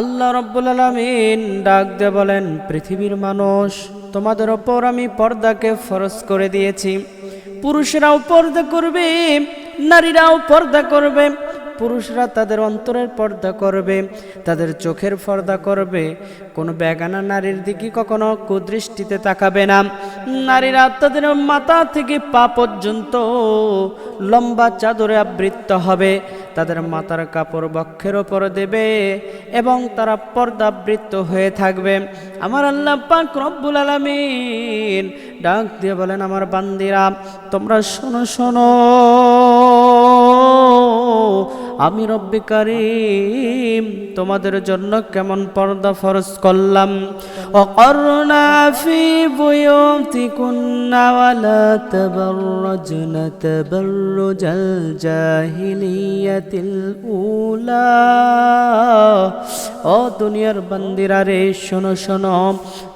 আল্লাহ রাব্বুল আলামিন ডাক দিয়ে বলেন, পৃথিবীর মানুষ, তোমাদের ওপর আমি পর্দাকে ফরজ করে দিয়েছি। পুরুষরাও পর্দা করবে, নারীরাও পর্দা করবে। পুরুষরা তাদের অন্তরের পর্দা করবে, তাদের চোখের পর্দা করবে। কোনো বেগানা নারীর দিকে কখনো কুদৃষ্টিতে তাকাবে না। নারীরা তাদের মাথা থেকে পা পর্যন্ত লম্বা চাদরে আবৃত হবে, তাদের মাথার কাপড় বক্ষের ওপর দেবে এবং তারা পর্দাবৃত হয়ে থাকবে। আমার আল্লাহ পাক রব্বুল আলামিন ডাক দিয়ে বলেন, আমার বান্দিরা, তোমরা শোনো শোনো, আমি রব্বে কারীম তোমাদের জন্য কেমন পর্দা ফরজ করলাম। ওয়াকরনা ফি বুয়ুতিকুন্না ওয়ালা তাবাররাজনা তাবাররুজাল জাহিলিয়াতিল উলা। ও দুনিয়ার বান্দিরা রে, শোনো শোনো,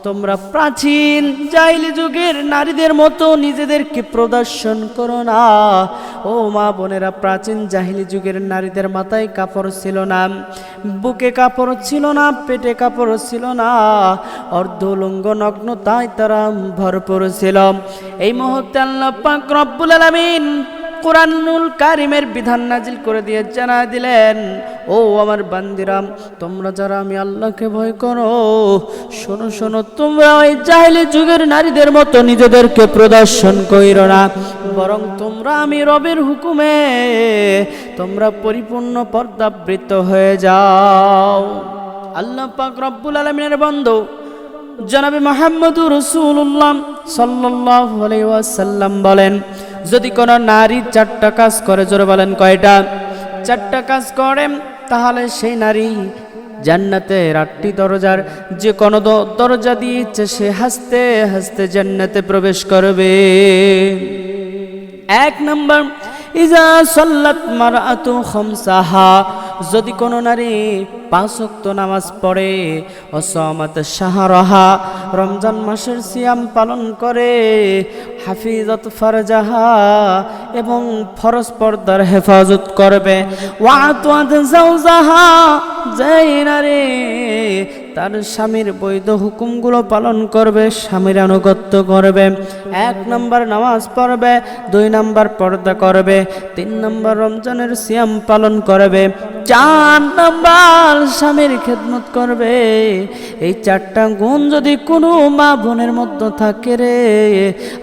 তোমরা প্রাচীন জাহিলি যুগের নারীদের মতো নিজেদেরকে প্রদর্শন করো না। ও মা বোনেরা, প্রাচীন জাহিলি যুগের নারীদের মাথায় কাপড় ছিল না, বুকে কাপড় ছিল না, পেটে কাপড় ছিল না, অর্ধলঙ্গ নগ্নতায় তারা ভরপুর ছিল। এই মুহূর্তে আল্লাহ পাক রব্বুল আলামিন কুরআনুল কারীমের বিধান নাজিল করে দিয়ে জানা দিলেন, ও আমার বান্দিরা, তোমরা যারা আমি আল্লাহকে ভয় করো, শোনো শোনো, তোমরা ওই জাহিলি যুগের নারীদের মতো নিজেদেরকে প্রদর্শন কইরো না, বরং তোমরা আমি রবের হুকুমে তোমরা পরিপূর্ণ পর্দাবৃত হয়ে যাও। আল্লাহ পাক রব্বুল আলামিনের বন্ধু জনাবে মুহাম্মদুর রাসূলুল্লাহ সাল্লাল্লাহু আলাইহি ওয়াসাল্লাম বলেন, যদি কোনো নারী 4টা কাজ করে, জোরে বলেন কয়টা? 4টা কাজ করে, তাহলে সেই নারী জান্নাতের 8টি দরজার যে কোনো দরজা দিয়ে ইচ্ছে সে হাসতে হাসতে জান্নাতে প্রবেশ করবে। 1 নম্বর, ইজা সাল্লাত মারআতু খামসাহা, যদি কোনো নারী 5 ওয়াক্ত নামাজ পড়ে, ওয়াসামাত শাহরাহা, রমজান মাসের সিয়াম পালন করে, হাফিজাত ফারজাহা, এবং ফরজ পর্দার হেফাজত করবে, ওয়াতাত যাওজাহা, যেই নারী তার স্বামীর বৈধ হুকুমগুলো পালন করবে, স্বামীর আনুগত্য করবে, 1 নম্বর নামাজ পড়বে, 2 নম্বর পর্দা করবে, 3 নম্বর রমজানের সিয়াম পালন করবে, 4 নম্বর স্বামীর খেদমত করবে। এই 4টা গুণ যদি কোনো মা বোনের মধ্যে থাকে রে,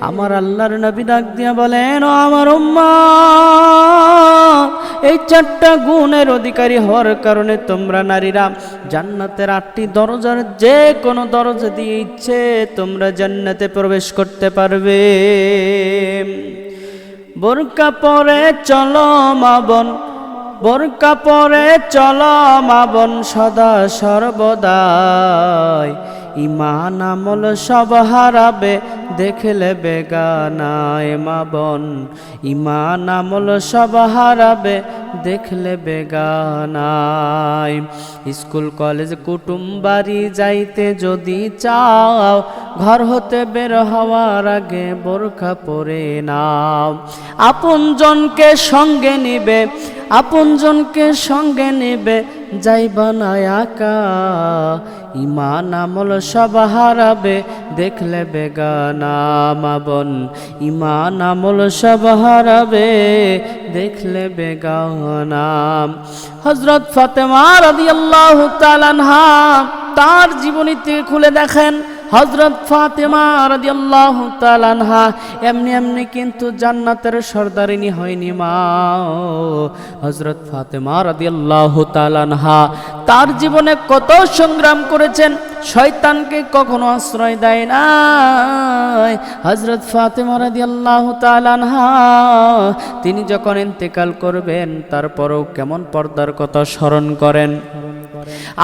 আমার আল্লাহর নবী ডাক দিয়া বলেন, ও আমার উম্মত, এই 4টা গুণের অধিকারী হওয়ার কারণে তোমরা নারীরা জান্নাতের 8টি দরজার যে কোনো দরজা দিয়ে ইচ্ছে তোমরা জান্নাতে প্রবেশ করতে পারবে। বোরকা পরে চলো মা বোন, বোরকা পরে চলো মা বোন, সদা সর্বদাই ঈমান আমল সব হারাবে দেখলে বেগানায়। মা বোন, ঈমান আমল সব হারাবে দেখলে বেগানায়। স্কুল কলেজ কুটুম বাড়ি যাইতে যদি চাও, ঘর হতে বের হওয়ার আগে বোরকা পরে নাও। আপনজনকে সঙ্গে নিবে, আপনজনকে সঙ্গে নিবে, যাইবা না একা, ঈমান আমল সব হারাবে দেখলে বেগানা। মা বোন, ঈমান আমল সব হারাবে দেখলে বেগানা। হযরত ফাতেমা রাদিয়াল্লাহু তাআলা আনহা তার জীবনীতে খুলে দেখেন, হযরত ফাতেমা রাদিয়াল্লাহু তাআলা আনহা এমনি এমনি কিন্তু জান্নাতের সর্দারিনী হয়নি মা। হযরত ফাতেমা রাদিয়াল্লাহু তাআলা আনহা তার জীবনে কত সংগ্রাম করেছেন, শয়তানকে কখনো আশ্রয় দেয় না। হযরত ফাতেমা রাদিয়াল্লাহু তাআলা আনহা তিনি যখন ইন্তেকাল করবেন, তারপরেও কেমন পর্দার কথা স্মরণ করেন।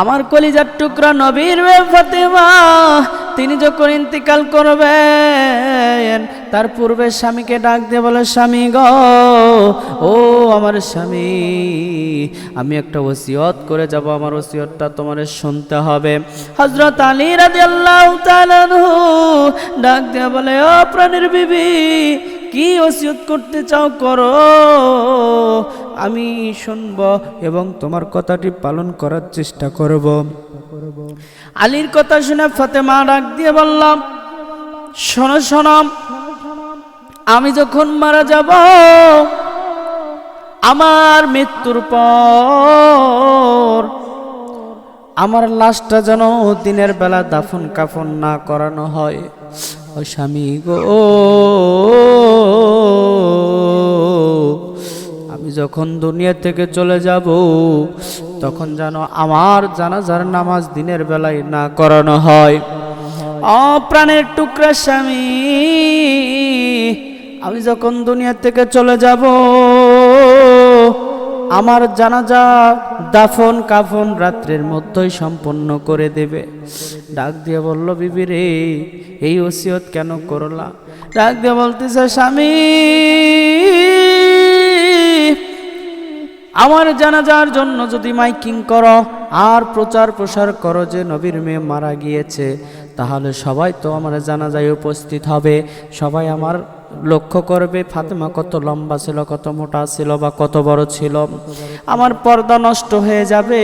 আমার কলিজার টুকরা নবীর ফাতেমা তিনি যখন ইন্তেকাল করবেন, তার পূর্বে স্বামীকে ডাক দিয়ে বলে, স্বামী গো, ও আমার স্বামী, আমি একটা ওসিয়ত করে যাব, আমার ওসিয়তটা তোমার শুনতে হবে। হযরত আলী রাদিয়াল্লাহু তাআলা আনহু ডাক দিয়ে বলে, ও প্রাণের বিবি, কি ওসিয়ত করতে চাও করো, আমি শুনব এবং তোমার কথাটি পালন করার চেষ্টা করব। আলীর কথা শুনে ফাতেমা ডাক দিয়ে বললাম, শোনো শোনো, আমি যখন মারা যাব, আমার মৃত্যুর পর আমার লাশটা যেন দিনের বেলা দাফন কাফন না করানো হয়। ও স্বামী গো, আমি যখন দুনিয়া থেকে চলে যাব, তখন যেন আমার জানাজার নামাজ দিনের বেলায় না করানো হয়। প্রাণের টুকরা স্বামী, আমি যখন দুনিয়া থেকে চলে যাব, আমার জানাজা দাফন কাফন রাত্রের মধ্যেই সম্পন্ন করে দেবে। ডাক দিয়ে বলল, বিবি রে, এই ওসিয়ত কেন করলা? ডাক দিয়ে বলতেছে, স্বামী, আমার জানাজার জন্য যদি মাইকিং করো আর প্রচার প্রসার করো যে নবীর মেয়ে মারা গিয়েছে, তাহলে সবাই তো আমার জানাজায় উপস্থিত হবে, সবাই আমার লক্ষ্য করবে ফাতেমা কত লম্বা ছিল, কত মোটা ছিল বা কত বড় ছিল। আমার পর্দা নষ্ট হয়ে যাবে।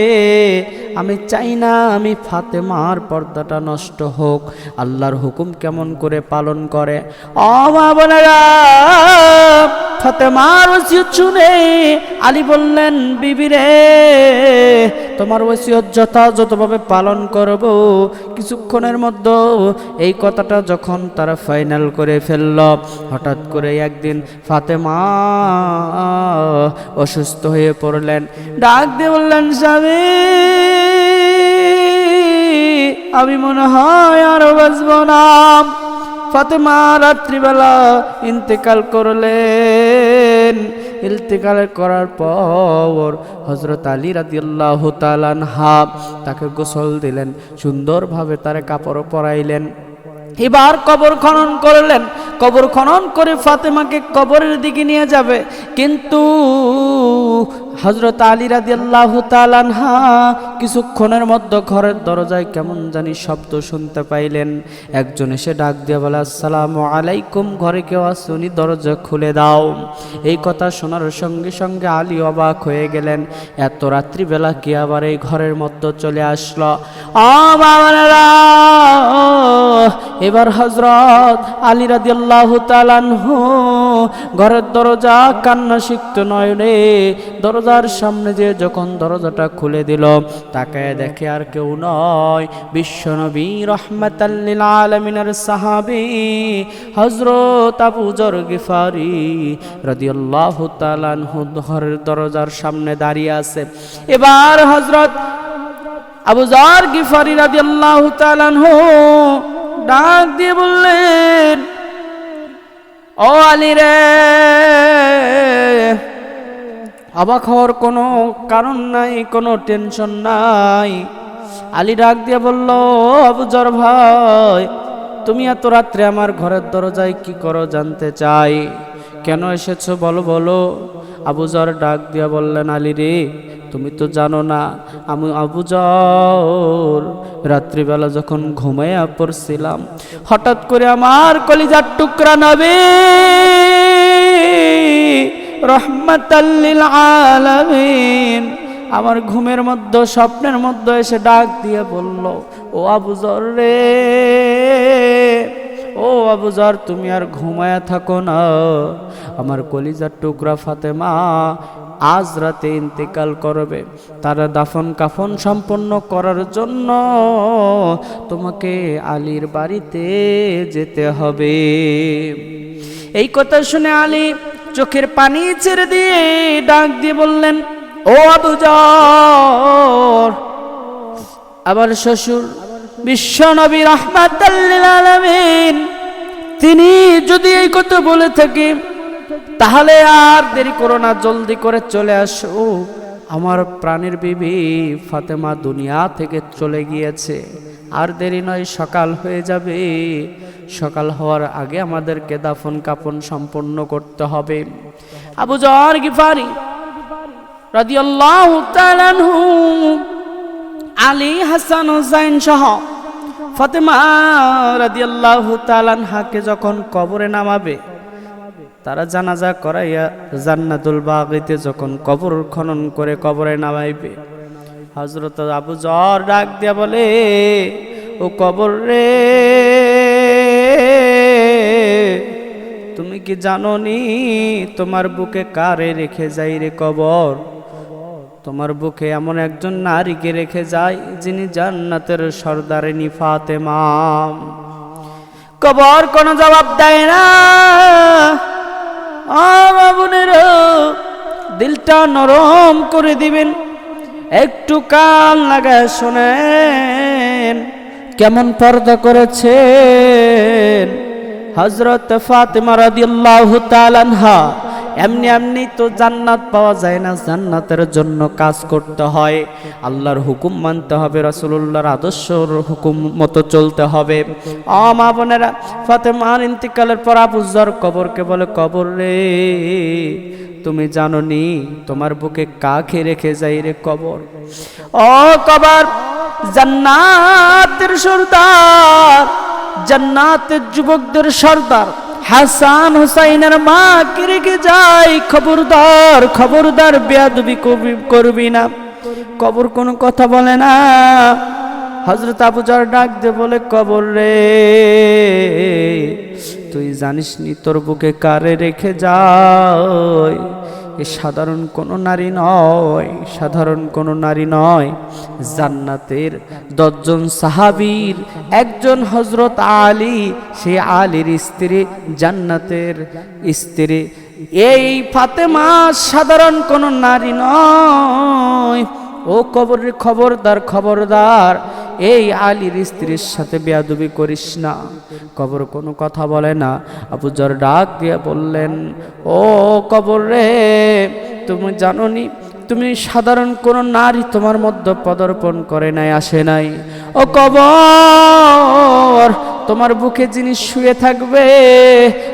আমি চাই না আমি ফাতেমার পর্দাটা নষ্ট হোক। আল্লাহর হুকুম কেমন করে পালন করে। ও মা বোনেরা, ফাতেমার ওসিয়ত শুনে আলী বললেন, বিবি রে, তোমার ওসিয়ত যথাযথভাবে পালন করব। কিছুক্ষণের মধ্যে এই কথাটা যখন তারা ফাইনাল করে ফেলল, হঠাৎ করে একদিন ফাতেমা অসুস্থ হয়ে পড়লেন। ডাক দিয়ে বললেন, স্বামী, আমি মনে হয় আরো বাঁচব না। ফাতেমা রাত্রিবেলা ইন্তেকাল করলেন। ইন্তেকাল করার পর হযরত আলী রাদিয়াল্লাহু তাআলা আনহু তাকে গোসল দিলেন, সুন্দরভাবে তার কাপড় পরাইলেন। এবার কবর খনন করলেন। কবর খনন করে ফাতেমাকে কবরের দিকে নিয়ে যাবে, কিন্তু হযরত আলী রাদিয়াল্লাহু তাআলা আনহু কিছুক্ষণের মধ্যে ঘরের দরজায় কেমন জানি শব্দ শুনতে পাইলেন। একজন এসে ডাক দিয়ে বলে, আসসালামু আলাইকুম, ঘরে কেউ আসুনি, দরজা খুলে দাও। এই কথা শোনার সঙ্গে সঙ্গে আলী অবাক হয়ে গেলেন, এত রাত্রিবেলা কে আবার এই ঘরের মধ্যে চলে আসলো। বাবারা, এবার হযরত আলী রাদিয়াল্লাহু তাআলা আনহু ঘরের দরজা কান্না সিক্ত নয়নে দরজার সামনে যে যখন দরজাটা খুলে দিল, তাকায় দেখে আর কেউ নয়, বিশ্বনবী রাহমাতাল লিল আলামিনের সাহাবী হযরত আবু যর গিফারি রাদিয়াল্লাহু তাআলা আনহু ঘরের দরজার সামনে দাঁড়িয়ে আছে। এবার হযরত আবু যর গিফারি রাদিয়াল্লাহু তাআলা আনহু ডাক দিয়ে বললেন, ও আলী রে, অবাক হওয়ার কোনো কারণ নাই, কোনো টেনশন নাই। আলী ডাক দিয়ে বলল, আবু যর ভাই, তুমি এত রাত্রে আমার ঘরের দরজায় কি করো জানতে চাই, কেন এসেছো বলো বলো। আবু যর ডাক দিয়ে বললেন, আলী রে, তুমি তো জানো না, আমি আবু যর রাত্রিবেলা যখন ঘুমাইয়া পড়ছিলাম, হঠাৎ করে আমার কলিজার টুকরা নবী রাহমাতাল লিল আলামিন আমার ঘুমের মধ্যে, স্বপ্নের মধ্যে এসে ডাক দিয়ে বলল, ও আবু যর রে, ও আবু যর, তুমি আর ঘুমায়া থাকো না, আমার কলিজার টুকরা ফাতেমা আজ রাতে ইন্তেকাল করবে, তার দাফন কাফন সম্পন্ন করার জন্য তোমাকে আলীর বাড়িতে যেতে হবে। এই কথা শুনে আলী চোখের পানি ছেড়ে দিয়ে ডাক দিয়ে বললেন, ও আবু যর, আমার শ্বশুর বিশ্বনবী রাহমাতাল লিল আলামিন তিনি যদি এই কথা বলে থাকে, তাহলে আর দেরি করো না, জলদি করে চলে আসো। আমার প্রাণের বিবি ফাতেমা দুনিয়া থেকে চলে গিয়েছে, আর দেরি নয়, সকাল হয়ে যাবে। সকাল হওয়ার আগে আমাদেরকে দাফন কাফন সম্পন্ন করতে হবে। আবু যর গিফারি রাদিয়াল্লাহু তাআলা আনহু আলী, হাসান, হুসাইন সহ ফাতেমা রাদিয়াল্লাহু তাআলা আনহাকে যখন কবরে নামাবে, তারা জানাজা করাইয়া জান্নাতুল বাগিতে যখন কবর খনন করে কবরে নামাইবে, হযরত আবু যর ডাক দিয়া বলে, ও কবর রে, তুমি কি জানো নি তোমার বুকে কারে রেখে যাই রে কবর? তোমার বুকে এমন একজন নারীকে রেখে যায় যিনি জান্নাতের সর্দারিনী ফাতেমা। কবর কোনো জবাব দেয় না। মা বোনেরা, দিলটা নরম করে দিবেন, একটু কান লাগায় শোনেন কেমন পর্দা করেছেন হযরত ফাতেমা রাদিয়াল্লাহু তাআলা আনহা। এমনি এমনি তো জান্নাত পাওয়া যায় না, জান্নাতের জন্য কাজ করতে হয়, আল্লাহর হুকুম মানতে হবে, রাসূলুল্লাহর আদর্শর হুকুম মতো চলতে হবে। মা বোনেরা, ফাতেমার ইন্তিকালের পর আবু যর কবরকে বলে, কবর রে, তুমি জানো নি তোমার বুকে কাকে রেখে যাই রে কবর? ও কবর, জান্নাতের সর্দার, জান্নাতের যুবকদের সর্দার হাসান হুসাইনের মা কে রেখে যাই। খবরদার, খবরদার, বেয়াদবি করবি না। কবর কোনো কথা বলে না। হযরত আবু যর ডাক দিয়ে বলে, কবর রে, তুই জানিস নি তোর বুকে কারে রেখে যায়? এ সাধারণ কোনো নারী নয়, সাধারণ কোনো নারী নয়, জান্নাতের 10 জন সাহাবীর একজন হযরত আলী, সে আলীর স্ত্রী, জান্নাতের স্ত্রী। এই ফাতেমা সাধারণ কোনো নারী নয়। ও কবরের খবরদার, খবরদার, এই আলীর স্ত্রীর সাথে বেয়াদবি করিস না। কবর কোনো কথা বলে না। আবু যর ডাক দিয়ে বললেন, ও কবর রে, তুমি জানো নি তুমি সাধারণ কোনো নারী তোমার মধ্যে পদার্পণ করে নাই, আসে নাই। ও কবর, তোমার বুকে যিনি শুয়ে থাকবে,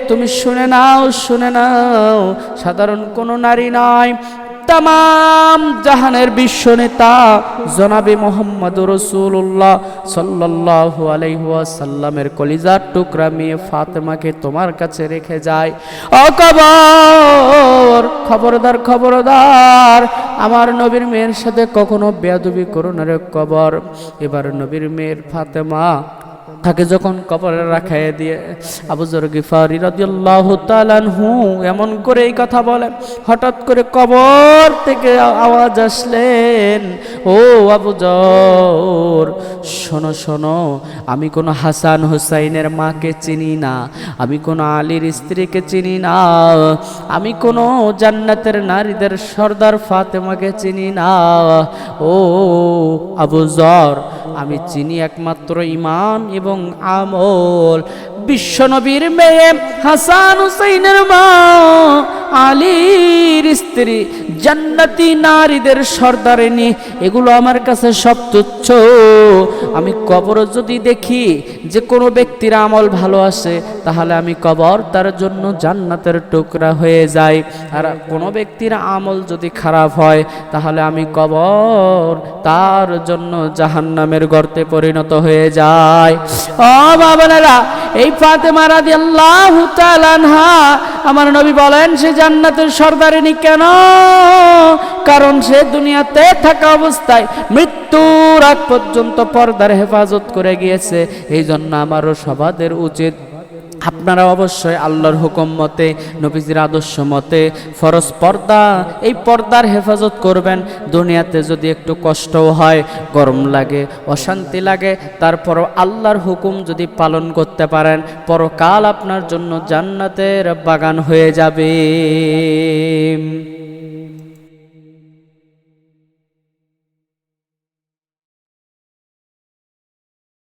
তুমি শুনে নাও, শুনে নাও, সাধারণ কোনো নারী নয়, তামাম জাহানের বিশ্ব নেতা জনাবে মুহাম্মদুর রাসূলুল্লাহ সাল্লাল্লাহু আলাইহি ওয়াসাল্লামের কলিজার টুকরা মেয়ে ফাতেমাকে তোমার কাছে রেখে যায়। ও কবর, খবরদার, খবরদার, আমার নবীর মেয়ের সাথে কখনো বেয়াদবি করো না রে কবর। এবার নবীর মেয়ের ফাতেমা তাকে যখন কবরে রাখায় দিয়ে আবু যর গিফারি রাদিয়াল্লাহু তাআলা আনহু এমন করে এই কথা বলে, হঠাৎ করে কবর থেকে আওয়াজ আসলেন, ও আবু যর, শোনো শোনো, আমি কোনো হাসান হুসাইনের মাকে চিনি না, আমি কোনো আলীর স্ত্রীকে চিনি না, আমি কোনো জান্নাতের নারীদের সর্দার ফাতেমাকে চিনি না। ও আবু যর, আমি চিনি একমাত্র ঈমান এবং আমল। বিশ্বনবীর মেয়ে, হাসান হুসাইনের মা, আলীর স্ত্রী, জান্নাতি নারীদের সর্দারিনী, এগুলো আমার কাছে সব তুচ্ছ। আমি কবর যদি দেখি যে কোনো ব্যক্তির আমল ভালো আসে, তাহলে আমি কবর তার জন্য জান্নাতের টুকরা হয়ে যায়। আর কোনো ব্যক্তির আমল যদি খারাপ হয়, তাহলে আমি কবর তার জন্য জাহান্নামের গর্তে পরিণত হয়ে যায়। ও বাবারা, এই ফাতেমা রাদিয়াল্লাহু তাআলা আনহা, আমার নবী বলেন সে জান্নাতের সর্দারিনী। কেন? কারণ সে দুনিয়াতে থাকা অবস্থায় মৃত্যুর আগ পর্যন্ত পর্দার হেফাজত করে গিয়েছে। এই জন্য আমারও সবাদের উচিত, আপনারা অবশ্যই আল্লাহর হুকুম মতে, নবীজির আদর্শ মতে ফরজ পর্দা, এই পর্দার হেফাজত করবেন। দুনিয়াতে যদি একটু কষ্টও হয়, গরম লাগে, অশান্তি লাগে, তারপরও আল্লাহর হুকুম যদি পালন করতে পারেন, পরকাল আপনার জন্য জান্নাতের বাগান হয়ে যাবে।